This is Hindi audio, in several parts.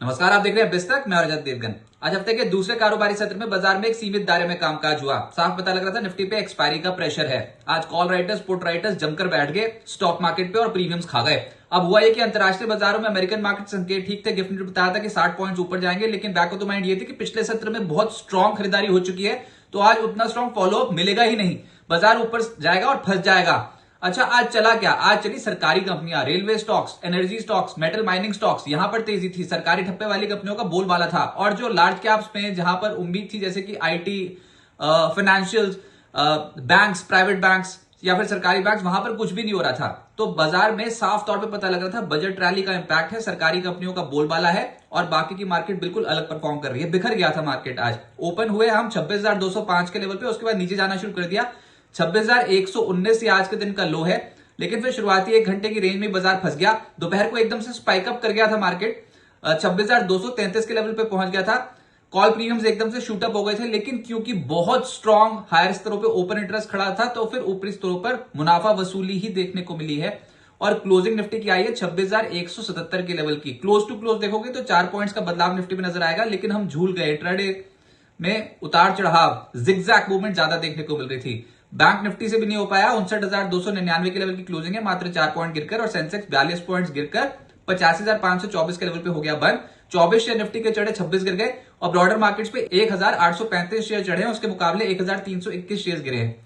नमस्कार, आप देख रहे हैं बिस्तक। मैं रजत देवगन। आज हफ्ते के दूसरे कारोबारी सत्र में बाजार में एक सीमित दायरे में कामकाज हुआ। साफ पता लग रहा था निफ्टी पे एक्सपायरी का प्रेशर है। आज कॉल राइटर्स पुट राइटर्स जमकर बैठ गए स्टॉक मार्केट पे और प्रीमियम्स खा गए। अब हुआ ये कि अंतर्राष्ट्रीय बाजारों में अमेरिकन मार्केट संकेत ठीक थे। गिफ्ट ने बताया था कि 60 पॉइंट्स ऊपर जाएंगे, लेकिन बैक ऑफ द माइंड ये थी कि पिछले सत्र में बहुत स्ट्रॉन्ग खरीदारी हो चुकी है, तो आज उतना स्ट्रॉन्ग फॉलोअप मिलेगा ही नहीं। बाजार ऊपर जाएगा और फंस जाएगा। अच्छा, आज चला क्या? आज चली सरकारी कंपनियां, railway stocks, energy stocks, metal mining stocks, यहां पर तेजी थी। सरकारी ठप्पे वाली कंपनियों का बोलबाला था। और जो लार्ज कैप्स में जहां पर उम्मीद थी, जैसे कि IT, financials, banks, private banks या फिर सरकारी बैंक्स, वहां पर कुछ भी नहीं हो रहा था। तो बाजार में साफ तौर पे पता लग रहा था बजट रैली का इंपैक्ट है, सरकारी कंपनियों का बोलबाला है और बाकी की मार्केट बिल्कुल अलग परफॉर्म कर रही है। बिखर गया था मार्केट। आज ओपन हुए हम 26,205 के लेवल पे, उसके बाद नीचे जाना शुरू कर दिया। 26,119 आज के दिन का लो है, लेकिन फिर शुरुआती 1 घंटे की रेंज में बाजार फंस गया। दोपहर को एकदम से स्पाइक अप कर गया था मार्केट, 26,233 के लेवल पे पहुंच गया था। कॉल प्रीमियम्स एकदम से शूट अप हो गए थे, लेकिन क्योंकि बहुत स्ट्रॉन्ग हायर स्तरों पे ओपन इंटरेस्ट खड़ा था, तो फिर ऊपरी स्तरों पर मुनाफा वसूली ही देखने को मिली है। और क्लोजिंग निफ्टी की आई है 26,177 के लेवल की। क्लोज टू क्लोज देखोगे तो 4 पॉइंट्स का बदलाव निफ्टी में नजर आएगा, लेकिन हम झूल गए। इंट्राडे में उतार चढ़ाव, जिगजैग मूवमेंट ज्यादा देखने को मिल रही थी। बैंक निफ्टी से भी नहीं हो पाया। 59,299 के लेवल की क्लोजिंग है, मात्र 4 पॉइंट गिरकर, और सेंसेक्स 42 पॉइंट गिरकर 85,524 के लेवल पे हो गया बंद। 24 शेयर निफ्टी के चढ़े, 26 गिर गए। और ब्रॉडर मार्केट्स पे 1,835 शेयर चढ़े हैं, उसके मुकाबले 1,321 शेयर गिरे हैं।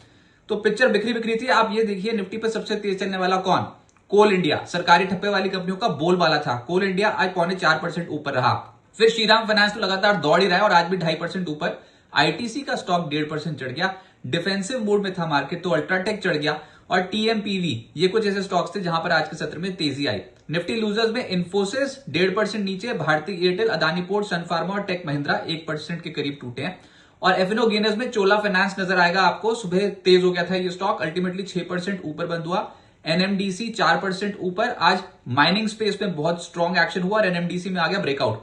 तो पिक्चर बिखरी बिखरी थी। आप ये देखिए, निफ्टी पे सबसे तेज चलने वाला कौन? कोल इंडिया। सरकारी ठप्पे वाली कंपनियों का बोलबाला था। कोल इंडिया आज 0.4% ऊपर रहा। फिर श्रीराम फाइनेंस तो लगातार दौड़ ही रहा है और आज भी 2.5% ऊपर। आईटीसी का स्टॉक 1.5% चढ़ गया। डिफेंसिव मोड में था मार्केट, तो अल्ट्राटेक चढ़ गया। और टीएमपीवी, ये कुछ ऐसे स्टॉक्स थे जहां पर आज के सत्र में तेजी आई। निफ्टी लूजर्स में इन्फोसिस 1.5% नीचे, भारतीय एयरटेल, अदानी पोर्ट, सन फार्मा और टेक महिंद्रा 1% के करीब टूटे हैं। और एफएनओ गेनर्स में चोला फाइनेंस नजर आएगा आपको। सुबह तेज हो गया था ये स्टॉक, अल्टीमेटली 6% ऊपर बंद हुआ। एनएमडीसी 4% ऊपर। आज माइनिंग स्पेस में बहुत स्ट्रॉन्ग एक्शन हुआ और एनएमडीसी में आ गया ब्रेकआउट।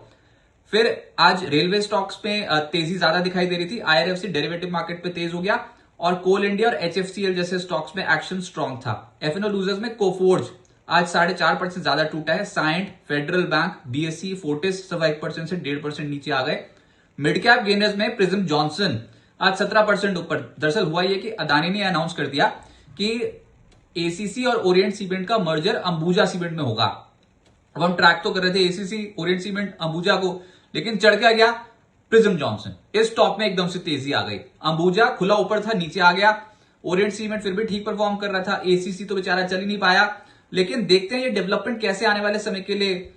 फिर आज रेलवे स्टॉक्स में तेजी ज्यादा दिखाई दे रही थी। आईआरएफसी डेरिवेटिव मार्केट पे तेज हो गया और कोल इंडिया और एचएफसीएल जैसे स्टॉक्स में एक्शन स्ट्रॉन्ग था। एफएनओ लूजर्स में कोफोर्ज आज 4.5% ज्यादा टूटा है। Cyient, federal bank, BSE, Fortis सब 1% से 1.5% नीचे आ गए। मिड कैप गेनर्स में प्रिज्म जॉनसन आज 17% ऊपर। दरअसल हुआ यह कि अदानी ने अनाउंस कर दिया कि एसीसी और ओरिएंट सीमेंट का मर्जर अंबुजा सीमेंट में होगा। अब हम ट्रैक तो कर रहे थे एसीसी, ओरिएंट सीमेंट, अंबुजा को, लेकिन चढ़ क्या गया? Prism Johnson. इस स्टॉक में एकदम से तेजी आ गई। अंबुजा खुला ऊपर था, नीचे आ गया। ओरिएंट सीमेंट फिर भी ठीक परफॉर्म कर रहा था। एसीसी तो बेचारा चल ही नहीं पाया। लेकिन देखते हैं ये डेवलपमेंट कैसे आने वाले समय के लिए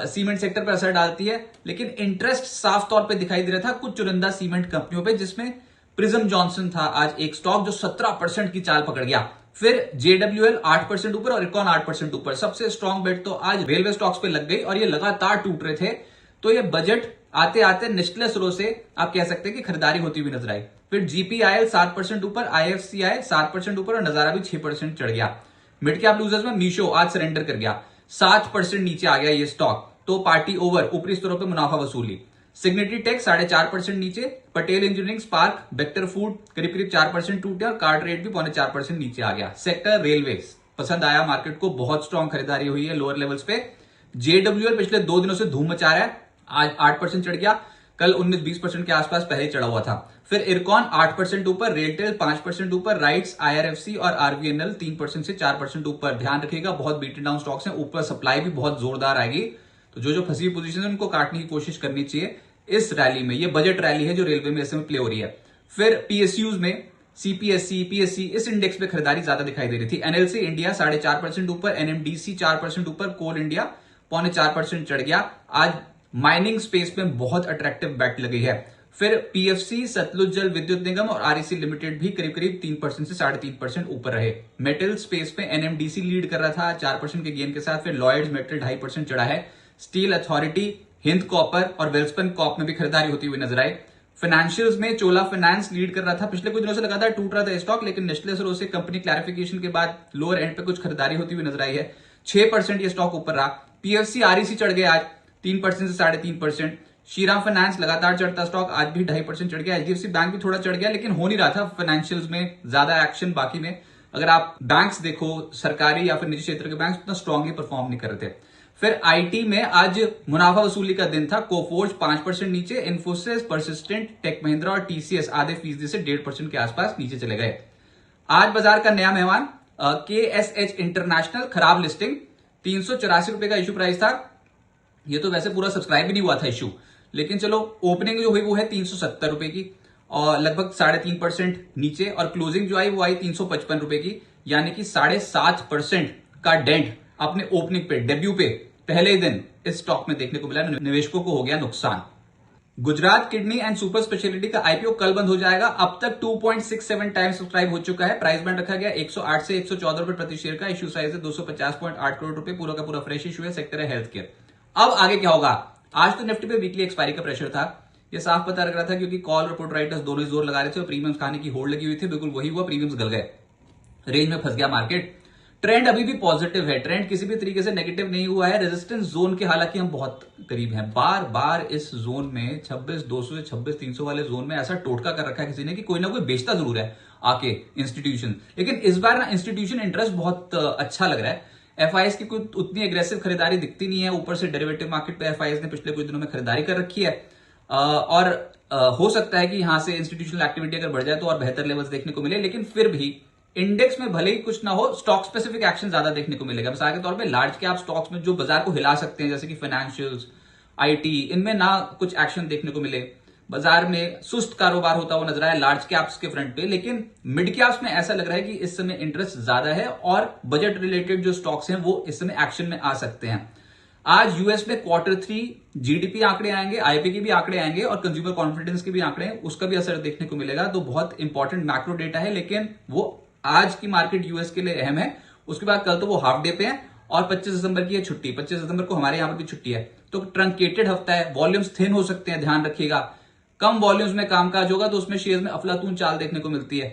सीमेंट सेक्टर पर असर डालती है। लेकिन इंटरेस्ट साफ तौर पे दिखाई दे रहा था कुछ चुनिंदा सीमेंट कंपनियों पे, जिसमें प्रिज्म जॉनसन था आज एक स्टॉक जो 17% की चाल पकड़ गया। फिर जेडब्ल्यूएल 8% ऊपर और इरकॉन 8% ऊपर। सबसे स्ट्रॉन्ग बेट तो आज रेलवे स्टॉक्स पे लग गई और ये लगातार टूट रहे थे। तो ये बजट आते आते निचले स्रोत से आप कह सकते हैं कि खरीदारी होती हुई नजर आई। फिर जीपीआईएल 7% ऊपर, आईएफसीआई 7% ऊपर और नजारा भी 6% चढ़ गया। मिड कैप लूजर्स में मीशो आज सरेंडर कर गया, 7% नीचे आ गया ये स्टॉक। तो पार्टी ओवर, ऊपरी स्तरों पर मुनाफा वसूली। सिग्नेटरी टेक 4.5% नीचे। Patel engineering, spark, vector food करीब करीब 4% टूटे और कार्ड रेट भी 0.4% नीचे आ गया। सेक्टर रेलवे पसंद आया मार्केट को, बहुत स्ट्रॉन्ग खरीदारी हुई है लोअर लेवल्स पे। जेडब्ल्यूएल पिछले 2 दिनों से धूम मचा रहा है, आज 8% चढ़ गया। कल 19-20% के आसपास पहले चढ़ा हुआ था। फिर इरकॉन 8% ऊपर, रेलटेल 5% ऊपर, राइट्स, आईआरएफसी और आरवीएनएल 3% से 4% ऊपर। ध्यान रखिएगा, बहुत बीटन डाउन स्टॉक्स हैं, ऊपर सप्लाई भी बहुत जोरदार आएगी, तो जो फंसी पोजीशन है उनको काटने की कोशिश करनी चाहिए इस रैली में। ये बजट रैली है जो रेलवे में ऐसे में प्ले हो रही है। फिर पीएसयूज में सीपीएससी, पीएससी, इस इंडेक्स पे खरीदारी ज्यादा दिखाई दे रही थी। एनएलसी इंडिया 4.5% ऊपर, एनएमडीसी 4% ऊपर, कोल इंडिया 0.4% चढ़ गया। आज माइनिंग स्पेस में बहुत अट्रैक्टिव बैट लगी है। फिर पीएफसी, सतलुज जल विद्युत निगम और आरईसी लिमिटेड भी करीब करीब 3% से 3.5% ऊपर रहे। मेटल स्पेस में एनएमडीसी लीड कर रहा था 4% के गेन के साथ। फिर लॉयड्स मेटल 2.5% चढ़ा है। स्टील अथॉरिटी, हिंद कॉपर और वेल्सपन कॉप में भी खरीदारी होती हुई नजर आई। फाइनेंशियल्स में चोला फाइनेंस लीड कर रहा था। पिछले कुछ दिनों से लगातार टूट रहा था स्टॉक, लेकिन निचले स्रोत से कंपनी क्लैरिफिकेशन के बाद लोअर एंड पे कुछ खरीदारी होती हुई नजर आई है। 6% ये स्टॉक ऊपर रहा। पीएफसी, आरईसी चढ़ गए आज 3% से 3.5%। श्रीराम फाइनेंस लगातार चढ़ता स्टॉक, आज भी 2.5% चढ़ गया। एचडीएफसी बैंक भी थोड़ा चढ़ गया, लेकिन हो नहीं रहा था फाइनेंशियल्स में ज्यादा एक्शन। बाकी में अगर आप बैंक्स देखो, सरकारी या फिर निजी क्षेत्र के बैंक्स उतना स्ट्रांगली परफॉर्म नहीं कर रहे थे। फिर आईटी में आज मुनाफा वसूली का दिन था। कोफोर्ज 5% नीचे, इन्फोसिस, परसिस्टेंट, टेक महिंद्रा और टीसीएस आधे फीसदी से 1.5% के आसपास नीचे चले गए। आज बाजार का नया मेहमान केएसएच इंटरनेशनल, खराब लिस्टिंग, 384 रुपए का इश्यू प्राइस था। ये तो वैसे पूरा सब्सक्राइब भी नहीं हुआ था इश्यू, लेकिन चलो ओपनिंग जो हुई वो है 370 रुपए की और लगभग 3.5% नीचे, और क्लोजिंग जो आई वो आई 355 रुपए की, यानी कि 7.5% का डेंट अपने ओपनिंग पे, डेब्यू पे पहले ही दिन इस स्टॉक में देखने को मिला। निवेशकों को हो गया नुकसान। Gujarat kidney and super speciality का आईपीओ कल बंद हो जाएगा। अब तक 2.67 टाइम्स सब्सक्राइब हो चुका है। प्राइस बैंड रखा गया 108 से 114 रुपए प्रति शेयर का। इश्यू साइज है 250.8 करोड़ रुपए। पूरा का पूरा फ्रेश इश्यू है। सेक्टर है हेल्थ केयर। अब आगे क्या होगा? आज तो निफ्टी पे वीकली एक्सपायरी का प्रेशर था, ये साफ पता लग रहा था, क्योंकि कॉल और पुट राइटर्स दोनों ही जोर लगा रहे थे और प्रीमियम्स खाने की होड़ लगी हुई थी। बिल्कुल वही हुआ, प्रीमियम्स गल गए, रेंज में फंस गया मार्केट। ट्रेंड अभी भी पॉजिटिव है, ट्रेंड किसी भी तरीके से नेगेटिव नहीं हुआ है। रेजिस्टेंस जोन के हालांकि हम बहुत करीब हैं, बार बार इस जोन में 26,200 से 26,300 वाले जोन में ऐसा टोटका कर रखा है किसी ने कि कोई ना कोई बेचता जरूर है आके इंस्टीट्यूशन। लेकिन इस बार ना इंस्टीट्यूशन इंटरेस्ट बहुत अच्छा लग रहा है। एफआईएस की कोई उतनी एग्रेसिव खरीदारी दिखती नहीं है। ऊपर से डेरिवेटिव मार्केट पे एफआईएस ने पिछले कुछ दिनों में खरीदारी कर रखी है और हो सकता है कि यहां से इंस्टीट्यूशनल एक्टिविटी अगर बढ़ जाए तो और बेहतर लेवल्स देखने को मिले। लेकिन फिर भी इंडेक्स में भले ही कुछ ना हो, स्टॉक स्पेसिफिक एक्शन ज्यादा देखने को मिलेगा। मिसाल के तौर पे लार्ज कैप स्टॉक्स में जो बाजार को हिला सकते हैं, जैसे कि फाइनेंशियल्स, आईटी, इनमें ना कुछ एक्शन देखने को मिले। बाजार में सुस्त कारोबार होता हुआ नजर आया लार्ज कैप्स के फ्रंट पे, लेकिन मिड कैप्स में ऐसा लग रहा है कि इस समय इंटरेस्ट ज्यादा है और बजट रिलेटेड जो स्टॉक्स हैं वो इस समय एक्शन में आ सकते हैं। आज यूएस में Q3 जीडीपी आंकड़े आएंगे, आईपी के भी आंकड़े आएंगे और कंज्यूमर कॉन्फिडेंस के भी आंकड़े हैं, उसका भी असर देखने को मिलेगा। तो बहुत इंपॉर्टेंट मैक्रो डेटा है, लेकिन वो आज की मार्केट यूएस के लिए अहम है। उसके बाद कल तो वो हाफ डे पे है और 25 दिसंबर की है छुट्टी। 25 दिसंबर को हमारे यहां पर भी छुट्टी है, तो ट्रंकेटेड हफ्ता है, वॉल्यूम्स थिन हो सकते हैं, ध्यान रखिएगा। कम वॉल्यूम्स में कामकाज होगा तो उसमें शेयर्स में अफलातून चाल देखने को मिलती है।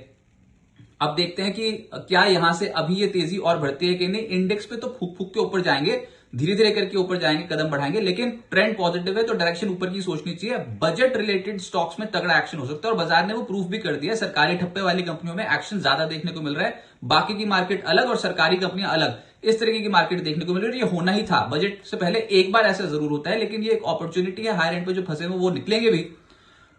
अब देखते हैं कि क्या यहां से अभी ये तेजी और बढ़ती है कि नहीं। इंडेक्स पे तो फूक फूक के ऊपर जाएंगे, धीरे धीरे करके ऊपर जाएंगे, कदम बढ़ाएंगे, लेकिन ट्रेंड पॉजिटिव है तो डायरेक्शन ऊपर की सोचनी चाहिए। बजट रिलेटेड स्टॉक्स में तगड़ा एक्शन हो सकता है और बाजार ने वो प्रूफ भी कर दिया। सरकारी ठप्पे वाली कंपनियों में एक्शन ज्यादा देखने को मिल रहा है, बाकी की मार्केट अलग और सरकारी कंपनियां अलग, इस तरीके की मार्केट देखने को मिल रही है। ये होना ही था, बजट से पहले एक बार ऐसा जरूर होता है, लेकिन ये एक अपॉर्चुनिटी है। हायर एंड पे जो फंसे हुए वो निकलेंगे भी,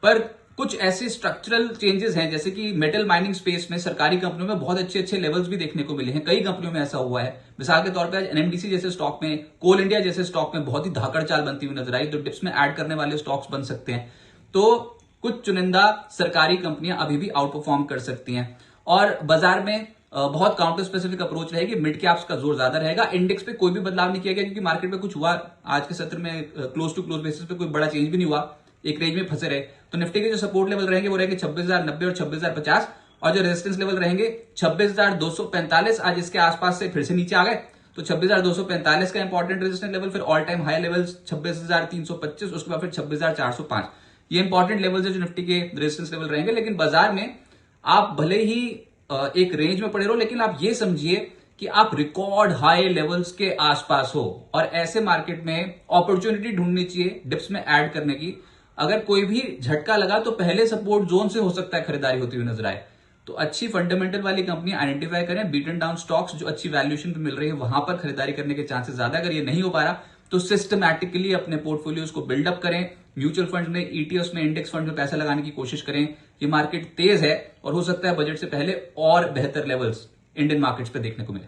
पर कुछ ऐसे स्ट्रक्चरल चेंजेस हैं, जैसे कि मेटल माइनिंग स्पेस में सरकारी कंपनियों में बहुत अच्छे अच्छे लेवल्स भी देखने को मिले हैं। कई कंपनियों में ऐसा हुआ है। मिसाल के तौर पे आज एनएमडीसी जैसे स्टॉक में, कोल इंडिया जैसे स्टॉक में बहुत ही धाकड़ चाल बनती हुई नजर आई, तो डिप्स में ऐड करने वाले स्टॉक्स बन सकते हैं। तो कुछ चुनिंदा सरकारी कंपनियां अभी भी आउट परफॉर्म कर सकती हैं और बाजार में बहुत काउंटर स्पेसिफिक अप्रोच रहेगी। मिड कैप्स का जोर ज्यादा रहेगा। इंडेक्स पे कोई भी बदलाव नहीं किया गया क्योंकि मार्केट में कुछ हुआ आज के सत्र में, क्लोज टू क्लोज बेसिस पे कोई बड़ा चेंज भी नहीं हुआ, एक रेंज में फंसे रहे। तो निफ्टी के जो सपोर्ट लेवल रहेंगे वो रहेंगे 26,090 और 26,050, और जो रेजिस्टेंस लेवल रहेंगे 26,245। आज इसके आसपास से फिर से नीचे आ गए, तो 26,245 का इंपॉर्टेंट रेजिस्टेंस लेवल, फिर ऑल टाइम हाई लेवल 26,325, उसके बाद फिर 26,405। ये इंपॉर्टेंट लेवल है जो निफ्टी के रेजिस्टेंस लेवल रहेंगे। लेकिन बाजार में आप भले ही एक रेंज में पड़े रहो, लेकिन आप ये समझिए कि आप रिकॉर्ड हाई लेवल्स के आसपास हो और ऐसे मार्केट में अपॉर्चुनिटी ढूंढनी चाहिए डिप्स में ऐड करने की। अगर कोई भी झटका लगा तो पहले सपोर्ट जोन से हो सकता है खरीदारी होती हुई नजर आए। तो अच्छी फंडामेंटल वाली कंपनी आइडेंटिफाई करें, बीटन डाउन स्टॉक्स जो अच्छी वैल्यूएशन पे मिल रही है वहां पर खरीदारी करने के चांसेस ज्यादा। अगर ये नहीं हो पा रहा तो सिस्टमैटिकली अपने पोर्टफोलियोज को बिल्डअप करें। म्यूचुअल फंड में, ईटीएफ्स में, इंडेक्स फंड में पैसा लगाने की कोशिश करें। ये मार्केट तेज है और हो सकता है बजट से पहले और बेहतर लेवल्स इंडियन मार्केट्स पे देखने को मिले।